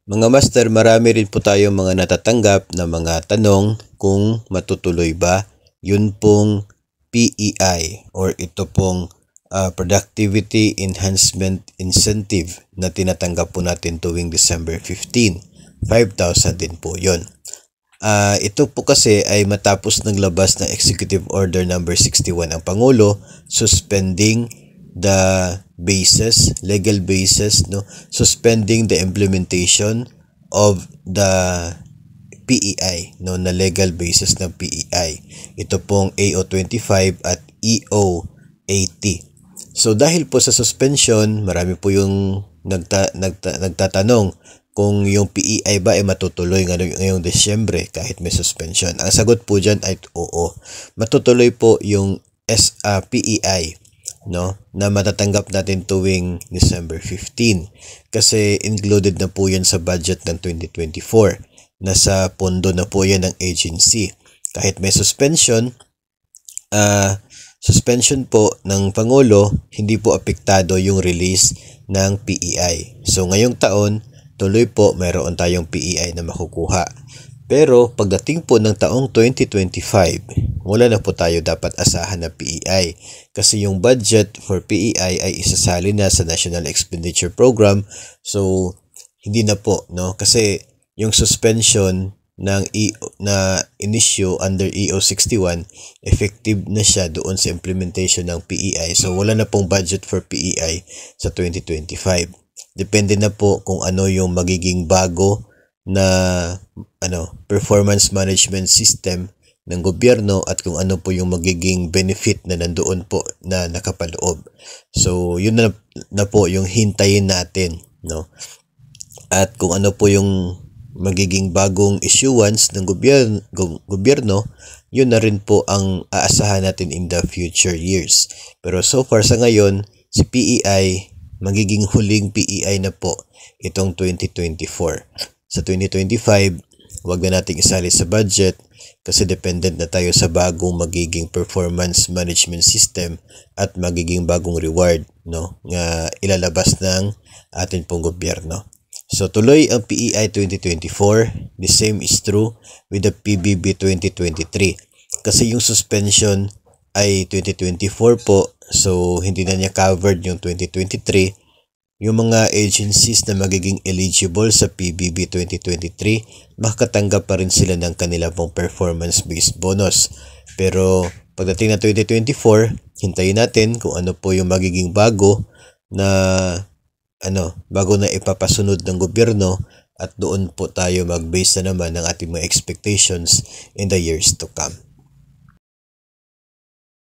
Mga master, marami rin po tayong mga natatanggap na mga tanong kung matutuloy ba yun pong PEI or ito pong Productivity Enhancement Incentive na tinatanggap po natin tuwing December 15. 5,000 din po yun. Ito po kasi ay matapos ng labas ng Executive Order number 61 ang Pangulo suspending the legal basis, no, suspending the implementation of the PEI, no, na legal basis ng PEI. Ito pong AO25 at EO80. So dahil po sa suspension, marami po yung nagtatanong kung yung PEI ba ay matutuloy ngayong Desyembre kahit may suspension. Ang sagot po dyan ay oo. Matutuloy po yung PEI, no, na matatanggap natin tuwing December 15 kasi included na po yan sa budget ng 2024. Nasa pondo na po yan ng agency. Kahit may suspension po ng Pangulo, hindi po apektado yung release ng PEI. So ngayong taon, tuloy po mayroon tayong PEI na makukuha. Pero pagdating po ng taong 2025, wala na po tayo dapat asahan na PEI kasi yung budget for PEI ay isasali na sa National Expenditure Program. So hindi na po, no, kasi yung suspension ng na inisyu under EO61 effective na siya doon sa implementation ng PEI. So wala na pong budget for PEI sa 2025. Depende na po kung ano yung magiging bago na performance management system ng gobyerno at kung ano po yung magiging benefit na nandoon po na nakapaloob. So yun na po yung hintayin natin, no? At kung ano po yung magiging bagong issuance ng gobyerno, yun na rin po ang aasahan natin in the future years. Pero so far sa ngayon, si PEI, magiging huling PEI na po itong 2024. Sa 2025, wag na nating isali sa budget kasi dependent na tayo sa bagong magiging performance management system at magiging bagong reward, no, nga ilalabas ng atin pong gobyerno. So tuloy ang PEI 2024. The same is true with the PBB 2023. Kasi yung suspension ay 2024 po. So hindi na niya covered yung 2023. Yung mga agencies na magiging eligible sa PBB 2023, makakatanggap pa rin sila ng kanila pong performance-based bonus. Pero pagdating na 2024, hintayin natin kung ano po yung magiging bago na ipapasunod ng gobyerno at doon po tayo mag-base na naman ng ating mga expectations in the years to come.